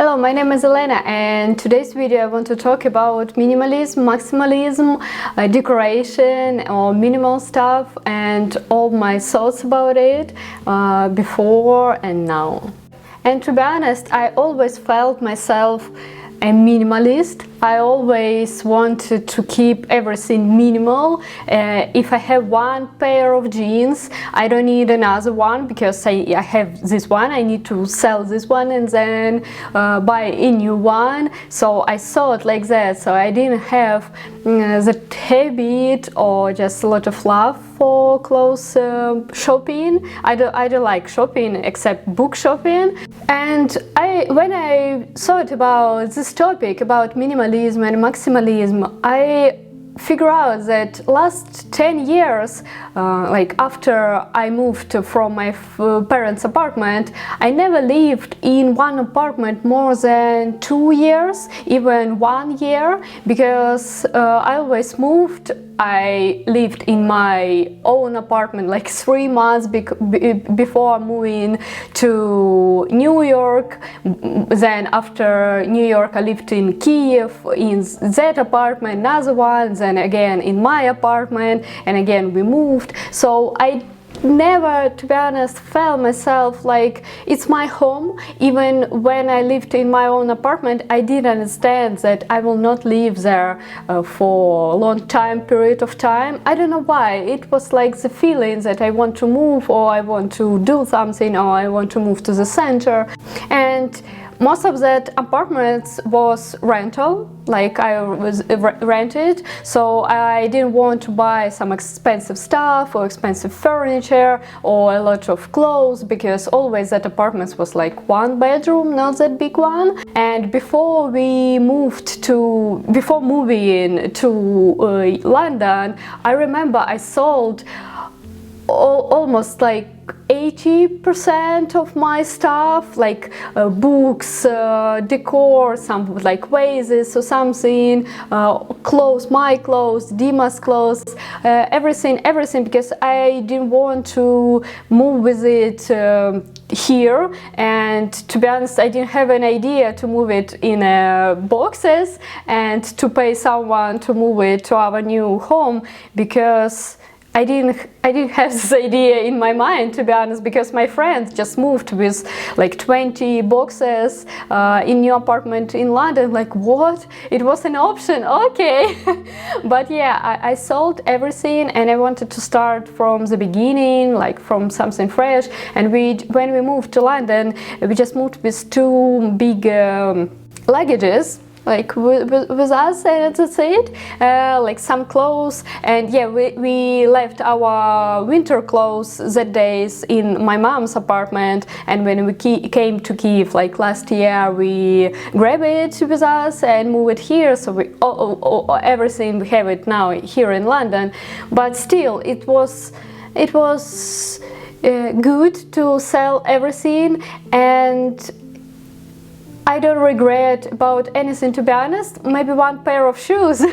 Hello, my name is Elena, and today's video I want to talk about minimalism, maximalism, decoration or minimal stuff and all my thoughts about it before and now. And to be honest, I always felt myself a minimalist. I always wanted to keep everything minimal. If I have one pair of jeans, I don't need another one because I have this one. I need to sell this one and then buy a new one. So I thought like that. So I didn't have the habit or just a lot of love for clothes shopping. I don't like shopping except book shopping. And when I thought about this topic about minimalism and maximalism, I figure out that last 10 years, like after I moved from my parents' apartment, I never lived in one apartment more than 2 years, even 1 year, because I always moved. I lived in my own apartment like 3 months before moving to New York. Then after New York I lived in Kiev in that apartment, another one, then again in my apartment, and again we moved. So I never, to be honest, felt myself like it's my home. Even when I lived in my own apartment, I did understand that I will not live there for a long period of time. I don't know why. It was like the feeling that I want to move, or I want to do something, or I want to move to the center. And most of that apartments was rental, like I was rented, so I didn't want to buy some expensive stuff or expensive furniture or a lot of clothes, because always that apartment was like 1 bedroom, not that big one. And before moving to London, I remember I sold almost like 80% of my stuff, like books, decor, some like vases or something, clothes, my clothes, Dima's clothes, everything, because I didn't want to move with it here. And to be honest, I didn't have an idea to move it in boxes and to pay someone to move it to our new home, because I didn't have this idea in my mind, to be honest, because my friend just moved with like 20 boxes in new apartment in London. Like, what? It was an option, okay. But yeah, I sold everything and I wanted to start from the beginning, like from something fresh. And when we moved to London, we just moved with 2 big luggages, like with us, and that's it, like some clothes. And yeah, we left our winter clothes that days in my mom's apartment, and when we came to Kiev like last year, we grabbed it with us and moved it here. So we everything we have it now here in London. But still, it was good to sell everything, and I don't regret about anything, to be honest. Maybe 1 pair of shoes,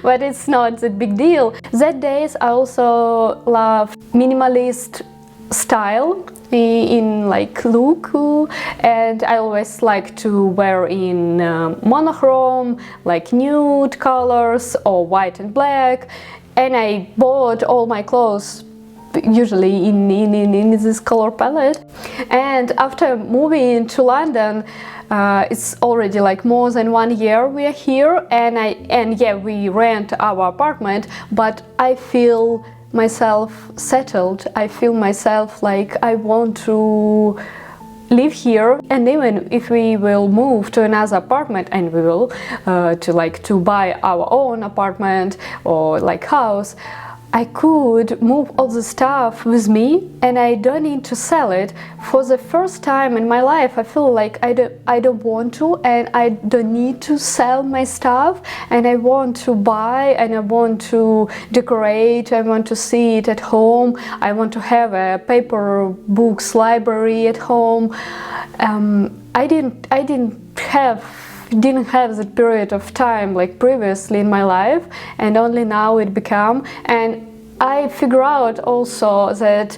but it's not a big deal. That days I also love minimalist style in like look, and I always like to wear in monochrome, like nude colors or white and black. And I bought all my clothes usually in this color palette. And after moving to London, it's already like more than 1 year we are here, and yeah, we rent our apartment, but I feel myself settled. I feel myself like I want to live here. And even if we will move to another apartment, and we will to buy our own apartment or like house, I could move all the stuff with me, and I don't need to sell it. For the first time in my life, I feel like I don't want to, and I don't need to sell my stuff, and I want to buy, and I want to decorate, I want to see it at home, I want to have a paper books library at home. I didn't have that period of time like previously in my life, and only now it became. And I figure out also that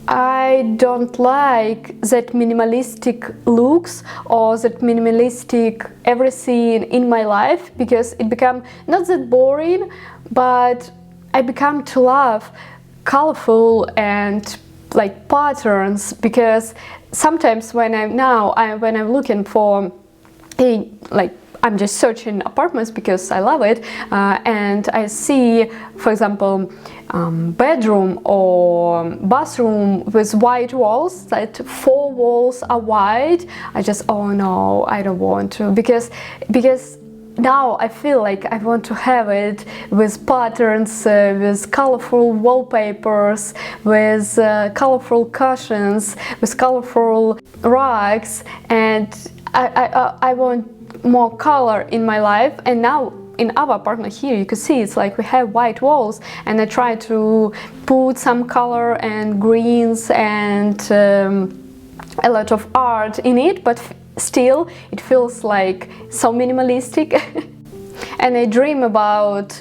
I don't like that minimalistic looks or that minimalistic everything in my life, because it become not that boring, but I become to love colorful and like patterns, because sometimes when I'm looking for like I'm just searching apartments because I love it, and I see, for example, bedroom or bathroom with white walls, that 4 walls are white. I just, oh no, I don't want to, because now I feel like I want to have it with patterns, with colorful wallpapers, with colorful cushions, with colorful rugs, and I want more color in my life. And now in our apartment here, you can see it's like we have white walls, and I try to put some color and greens and a lot of art in it, but still it feels like so minimalistic. And I dream about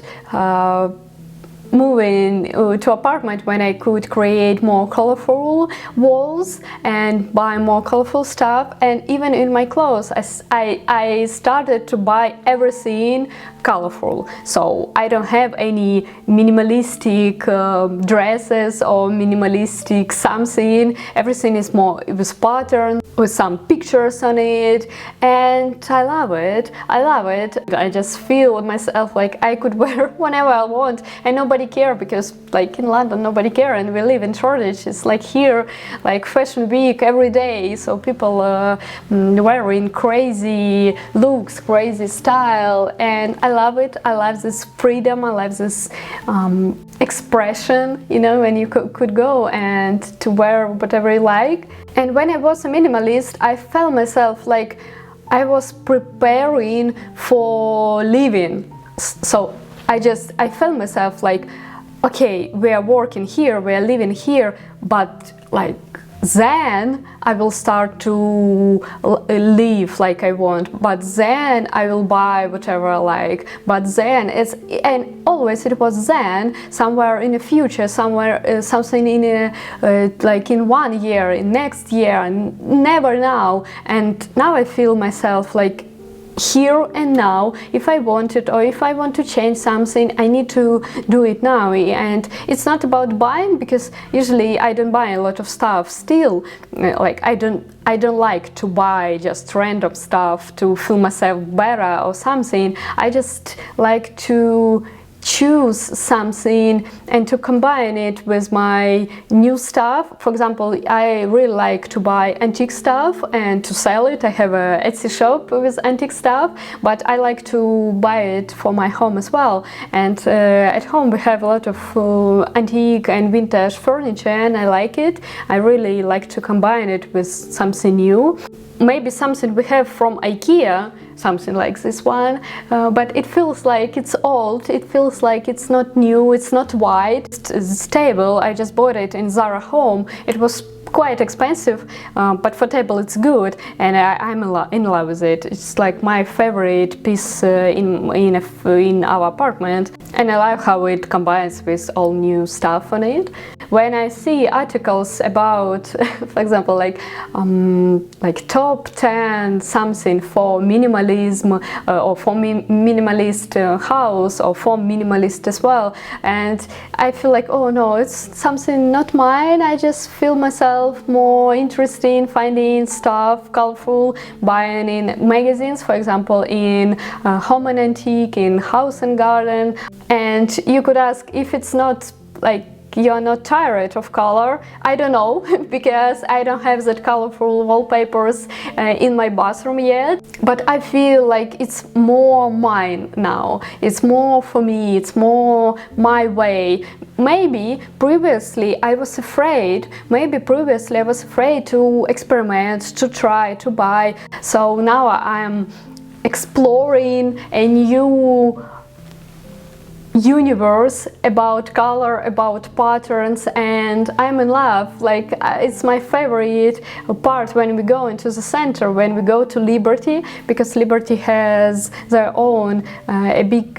moving to apartment when I could create more colorful walls and buy more colorful stuff. And even in my clothes, I started to buy everything colorful, so I don't have any minimalistic dresses or minimalistic something. Everything is more with pattern, with some pictures on it, and I love it. I just feel myself like I could wear whenever I want, and nobody care, because like in London nobody care, and we live in Shoreditch. It's like here, like fashion week every day, so people wearing crazy looks, crazy style, and I love it. I love this freedom, I love this expression, you know, when you could go and to wear whatever you like. And when I was a minimalist, I felt myself like I was preparing for living. So I felt myself like, okay, we are working here, we are living here, but like then I will start to live like I want, but then I will buy whatever I like, but then and always it was then, somewhere in the future, somewhere something in like in 1 year, in next year, and never now. And now I feel myself like here and now. If I want it, or if I want to change something, I need to do it now. And it's not about buying, because usually I don't buy a lot of stuff still. Like I don't like to buy just random stuff to feel myself better or something. I just like to choose something and to combine it with my new stuff. For example, I really like to buy antique stuff and to sell it. I have a Etsy shop with antique stuff, but I like to buy it for my home as well. And at home we have a lot of antique and vintage furniture, and I like it. I really like to combine it with something new. Maybe something we have from IKEA, something like this one, but it feels like it's old, it feels like it's not new, it's not white, it's stable. I just bought it in Zara Home. It was quite expensive, but for table it's good, and I'm in love with it. It's like my favorite piece in our apartment, and I like how it combines with all new stuff on it. When I see articles about, for example, like top 10 something for minimalism, or for minimalist house, or for minimalist as well, and I feel like, oh no, it's something not mine. I just feel myself more interested in finding stuff colorful, buying in magazines, for example, in Home and Antique, in House and Garden. And you could ask if it's not like you're not tired of color. I don't know, because I don't have that colorful wallpapers in my bathroom yet, but I feel like it's more mine now. It's more for me, it's more my way. Maybe previously I was afraid to experiment, to try, to buy. So now I'm exploring a new universe about color, about patterns, and I'm in love. Like it's my favorite part when we go into the center, when we go to Liberty, because Liberty has their own a big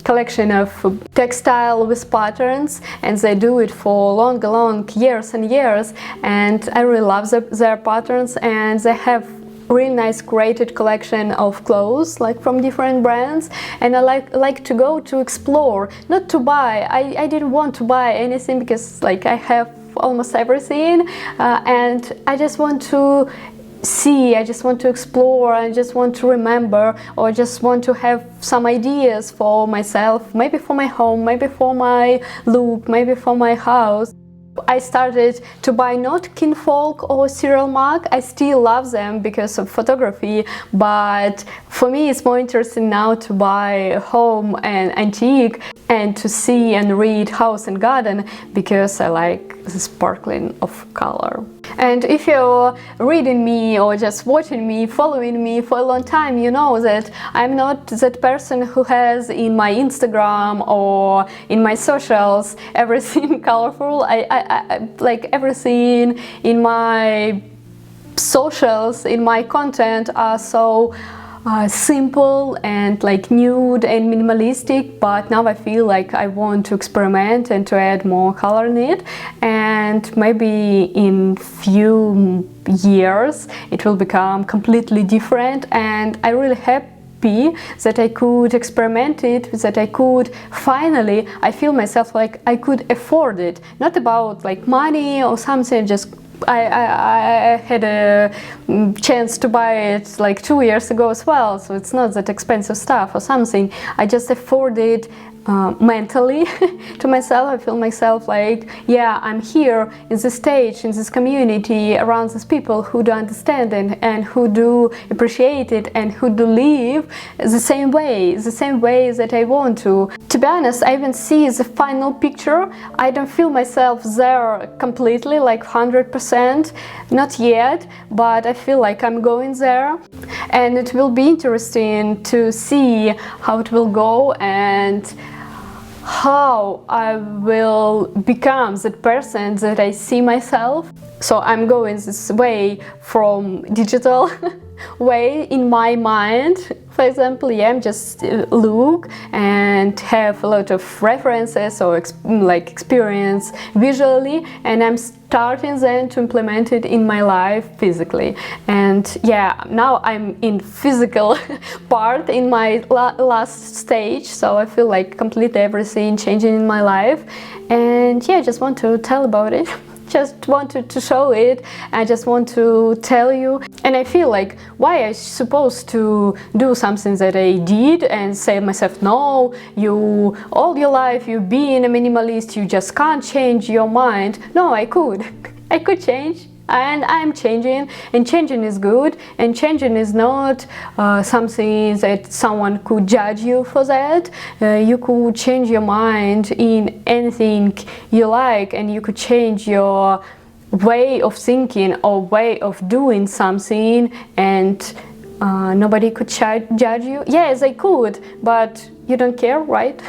collection of textile with patterns, and they do it for long years and years, and I really love their patterns, and they have really nice curated collection of clothes like from different brands, and I like to go to explore, not to buy. I didn't want to buy anything because like I have almost everything, and I just want to see, I just want to explore, I just want to remember, or just want to have some ideas for myself, maybe for my home, maybe for my look, maybe for my house. I started to buy not Kinfolk or Serial Mark. I still love them because of photography, but for me it's more interesting now to buy home and antique and to see and read House and Garden because I like the sparkling of color. And if you're reading me or just watching me, following me for a long time, you know that I'm not that person who has in my Instagram or in my socials everything colorful. I like everything in my socials, in my content are so simple and like nude and minimalistic, but now I feel like I want to experiment and to add more color in it, and maybe in few years it will become completely different, and I really happy that I could experiment it, that I could finally, I feel myself like I could afford it, not about like money or something, just I had a chance to buy it like 2 years ago as well, so it's not that expensive stuff or something. I just afforded mentally to myself. I feel myself like, yeah, I'm here in this stage, in this community, around these people who do understand and who do appreciate it and who do live the same way that I want to. To be honest, I even see the final picture. I don't feel myself there completely, like 100%, not yet, but I feel like I'm going there, and it will be interesting to see how it will go and how I will become that person that I see myself. So I'm going this way from digital way in my mind. For example, yeah, I'm just look and have a lot of references or like experience visually, and I'm starting then to implement it in my life physically. And yeah, now I'm in physical part in my last stage, so I feel like completely everything changing in my life, and yeah, I just want to tell about it. Just wanted to show it. I just want to tell you, and I feel like why I supposed to do something that I did and say to myself, no, you all your life you've been a minimalist, you just can't change your mind. No, I could change, and I'm changing, and changing is good, and changing is not something that someone could judge you for that. You could change your mind in anything you like, and you could change your way of thinking or way of doing something, and nobody could judge you. Yes, they could, but you don't care, right?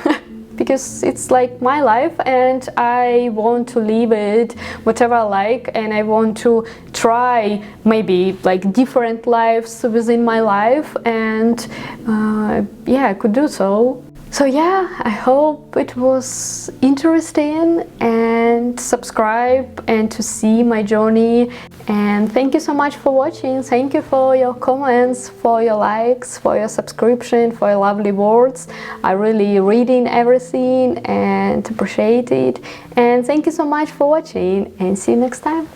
Because it's like my life, and I want to live it whatever I like, and I want to try maybe like different lives within my life, and yeah, I could do so. So yeah, I hope it was interesting, and subscribe and to see my journey. And thank you so much for watching. Thank you for your comments, for your likes, for your subscription, for your lovely words. I really reading everything and appreciate it. And thank you so much for watching, and see you next time.